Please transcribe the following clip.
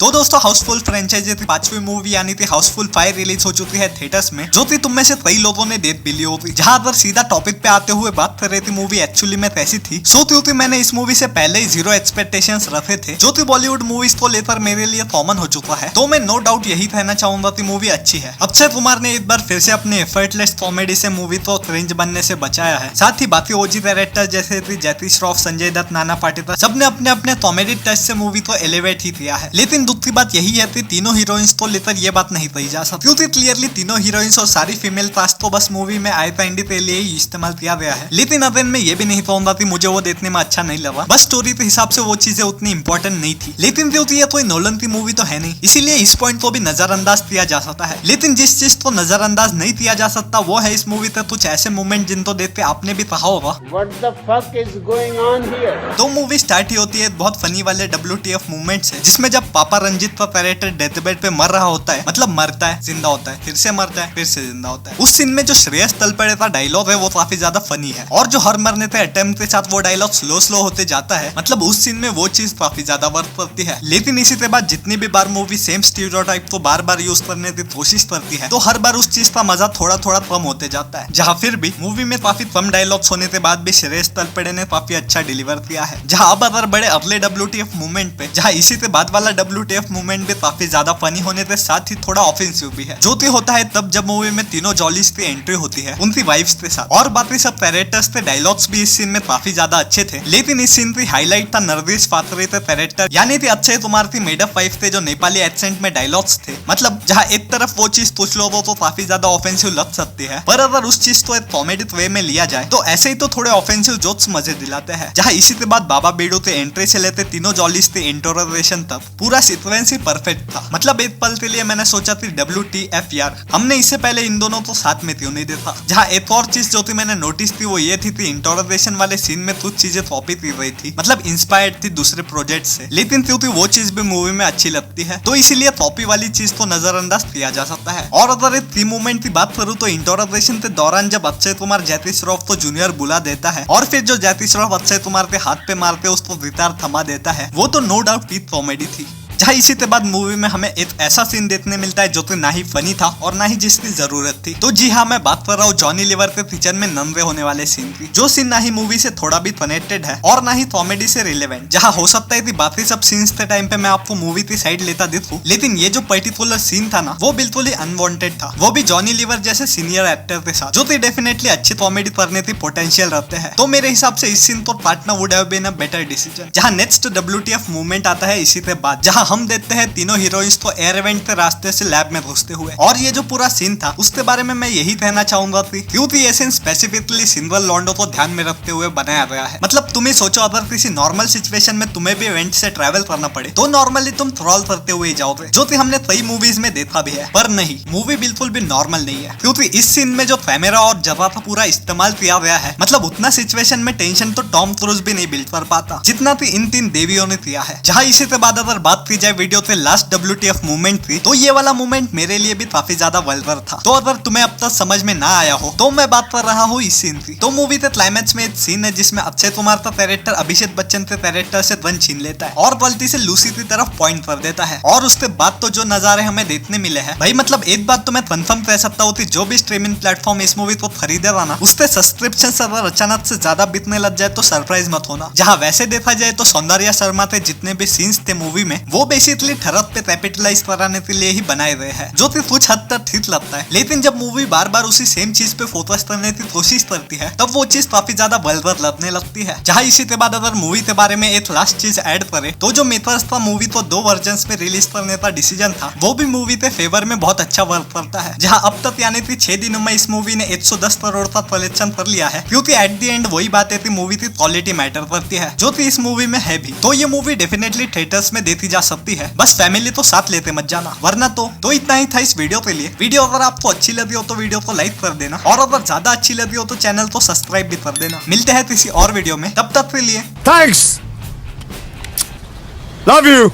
तो दोस्तों हाउसफुल फ्रेंचाइजी की 5वीं मूवी यानी कि हाउसफुल 5 रिलीज हो चुकी है थिएटर्स में, जो कि तुम में से कई लोगों ने देख भी ली होगी। जहां अगर सीधा टॉपिक पे आते हुए बात कर रही थी मूवी एक्चुअली में कैसी थी, सो क्योंकि मैंने इस मूवी से पहले ही जीरो एक्सपेक्टेशंस रखे थे, जो कि बॉलीवुड मूवीज को लेकर मेरे लिए कॉमन हो चुका है। तो मैं नो डाउट यही कहना चाहूंगा कि मूवी अच्छी है। अक्षय कुमार ने एक बार फिर से अपने एफर्टलेस कॉमेडी से मूवी को क्रिंज बनने से बचाया है। साथ ही बाकी ओजी कैरेक्टर जैसे जैकी श्रॉफ, संजय दत्त, नाना पाटेकर सबने अपने अपने कॉमेडी टच से मूवी को एलिवेट ही किया है। लेकिन दुख की बात यही है कि तीनों हीरोइंस को लेकर ये बात नहीं कही जा सकती, क्योंकि क्लियरली तीनों हीरोइंस और सारी फीमेल कास्ट को बस मूवी में आई पैंडी के लिए ही इस्तेमाल किया गया है। लेकिन अगर मैं ये भी नहीं कहूंगा कि मुझे वो देखने में अच्छा नहीं लगा, बस स्टोरी के हिसाब से वो चीजें उतनी इंपॉर्टेंट नहीं थी। लेकिन क्योंकि ये कोई नोलन की मूवी तो है नहीं, इसीलिए इस पॉइंट को भी नजरअंदाज किया जा सकता है। लेकिन जिस चीज को नजरअंदाज नहीं किया जा सकता वो है इस मूवी तक कुछ ऐसे मोमेंट जिनको देख के आपने भी कहा होगा What the fuck is going on here? तो मूवी स्टार्ट ही होती है बहुत फनी वाले WTF मूवमेंट से, जिसमें जब पापा रंजीत का कैरेक्टर डेथ बेड पे मर रहा होता है, मतलब मरता है, जिंदा होता है, फिर से मरता है, फिर से जिंदा होता है। उस सीन में जो श्रेयस तलपड़े का डायलॉग है वो काफी ज्यादा फनी है, और जो हर मरने के अटेम्प्ट के साथ वो डायलॉग स्लो होते जाता है, मतलब उस सीन में वो चीज काफी ज्यादा वर्क करती है। लेकिन इसी के बाद जितनी भी बार मूवी सेम स्टीरियोटाइप को बार बार यूज करने की कोशिश करती है, तो हर बार उस चीज का मजा थोड़ा थोड़ा कम होते जाता है। जहाँ फिर भी मूवी में काफी कम डायलॉग्स होने के बाद भी श्रेयस तलपड़े ने काफी अच्छा डिलीवर किया है। जहाँ अब अगर बड़े अगले WTF मूवमेंट पे, जहाँ इसी के बाद वाला WTF मूवमेंट भी काफी ज्यादा फनी होने के साथ ही थोड़ा ऑफेंसिव भी है, जो कि होता है तब जब मूवी में तीनों जॉलीज की एंट्री होती है उनकी वाइफ्स के साथ, और बाकी सब कैरेक्टर्स के डायलॉग्स भी इस सीन में काफी ज्यादा अच्छे थे। लेकिन इस सीन की हाईलाइट था नरगिस फाकरे के कैरेक्टर यानी कि अक्षय कुमार की मेडअप वाइफ थे, जो नेपाली एक्सेंट में डायलॉग्स थे। मतलब जहाँ एक तरफ वो चीज कुछ लोगों को काफी ज्यादा ऑफेंसिव लग सकती है, पर अगर उस चीज को एक कॉमेडी वे में लिया जाए तो ऐसे ही तो थोड़े ऑफेंसिव जोक्स मजे दिलाते हैं। जहाँ इसी के बाद बाबा बेडू के एंट्री से लेते तीनों जॉलीज के इंटरोगेशन तक पूरा सीक्वेंस ही परफेक्ट था। मतलब एक पल के लिए मैंने सोचा थी WTF यार, हमने इससे पहले इन दोनों को साथ में क्यों नहीं देखा। जहाँ एक और चीज जो थी मैंने नोटिस थी वो ये थी इंटरोगेशन वाले सीन में कुछ चीजें कॉपी की गई थी, मतलब इंस्पायर्ड थी दूसरे प्रोजेक्ट से। लेकिन क्योंकि वो चीज भी मूवी में अच्छी लगती है, तो इसीलिए कॉपी वाली चीज को नजरअंदाज किया जा सकता है। और अगर एक थी मूवमेंट की बात करूँ तो इंटरोगेशन के दौरान जब अक्षय कुमार जैकी श्रॉफ को जूनियर बुला देता है, और फिर जो जैकी श्रॉफ अक्षय कुमार के हाथ पे मारते उसको गिटार थमा देता है, वो तो नो डाउट पीक कॉमेडी थी। जहाँ इसी के बाद मूवी में हमें एक ऐसा सीन देखने मिलता है जो कि ना ही फनी था और ना ही जिसकी जरूरत थी। तो जी हाँ, मैं बात कर रहा हूँ जॉनी लीवर के किचन में नंगे होने वाले सीन की, जो सीन ना ही मूवी से थोड़ा भी कनेक्टेड है और ना ही कॉमेडी से रिलेवेंट। जहाँ हो सकता है कि बाकी सब सीन्स के टाइम पे मैं आपको मूवी की साइड लेता दिखूं, लेकिन ये जो पर्टिकुलर सीन था ना वो बिल्कुल ही अनवांटेड था, वो भी जॉनी लीवर जैसे सीनियर एक्टर के साथ, जो कि डेफिनेटली अच्छी कॉमेडी करने की पोटेंशियल रखते हैं। तो मेरे हिसाब से इस सीन को काटना would have been a better decision. जहाँ नेक्स्ट WTF मूवमेंट आता है इसी के बाद, जहाँ हम देखते हैं तीनों हीरोइंस को एयर इवेंट के रास्ते से लैब में घुसते हुए। और ये जो पूरा सीन था उसके बारे में मैं यही कहना चाहूंगा कि क्योंकि ये सीन स्पेसिफिकली सिंगल लॉन्डो को ध्यान में रखते हुए बनाया गया है। मतलब तुम्हें सोचो अगर किसी नॉर्मल सिचुएशन में तुम्हें भी इवेंट से ट्रैवल करना पड़े तो नॉर्मली तुम ट्रॉल करते हुए जाओगे, जो कि हमने कई मूवीज में देखा भी है। पर नहीं, मूवी बिल्कुल भी नॉर्मल नहीं है, क्योंकि इस सीन में जो कैमरा और जगह का पूरा इस्तेमाल किया गया है, मतलब उतना सिचुएशन में टेंशन तो टॉम क्रूज भी नहीं बिल्ड कर पाता जितना कि इन तीन देवियों ने किया है। जहाँ इसी के बाद अगर बात की जाए वीडियो के लास्ट WTF मूवमेंट थी, तो ये वाला मूवमेंट मेरे लिए भी काफी ज्यादा वल्गर था। तो अगर तुम्हें अब तक समझ में ना आया हो तो मैं बात कर रहा हूँ इस सीन की। तो मूवी के क्लाइमैक्स में एक सीन है जिसमें अक्षय कुमार का कैरेक्टर अभिषेक बच्चन के कैरेक्टर से गन छीन लेता है और गलती से लूसी की तरफ पॉइंट कर देता है, और उसके बाद तो जो नजारे हमें देखने मिले हैं भाई, मतलब एक बात तो मैं कंफर्म कह सकता हूँ कि जो भी स्ट्रीमिंग प्लेटफॉर्म इस मूवी को खरीदेगा ना, उसके सब्सक्रिप्शन अगर अचानक से ज्यादा बिकने लग जाए तो सरप्राइज मत होना। जहाँ वैसे देखा जाए तो सौंदर्या शर्मा के जितने भी सीन्स थे मूवी में वो बेसिकली ठरक पे कैपिटलाइज कराने के लिए ही बनाए गए हैं, जो कि कुछ हद तक ठीक लगता है। लेकिन जब मूवी बार बार उसी सेम चीज पे फोकस करने की कोशिश करती है तब वो चीज काफी ज्यादा वल्गर लगने लगती है। जहाँ इसी के बाद अगर मूवी के बारे में एक लास्ट चीज ऐड करे तो जो मेकर्स का मूवी को 2 वर्जन्स में रिलीज करने का डिसीजन था वो भी मूवी के फेवर में बहुत अच्छा वर्क करता है। जहाँ अब तक यानी कि 6 दिनों में इस मूवी ने 110 करोड़ का कलेक्शन कर लिया है, क्योंकि एट द एंड वही बात है कि मूवी की क्वालिटी मैटर करती है, जो कि इस मूवी में है भी। तो ये मूवी डेफिनेटली थिएटर्स में देखी जा सकती है, बस फैमिली तो साथ लेते मत जाना, वरना तो इतना ही था इस वीडियो के लिए। वीडियो अगर आपको अच्छी लगी हो तो वीडियो को लाइक कर देना, और अगर ज्यादा अच्छी लगी हो तो चैनल को सब्सक्राइब भी कर देना। मिलते हैं किसी और वीडियो में, तब तक के लिए थैंक्स, लव यू।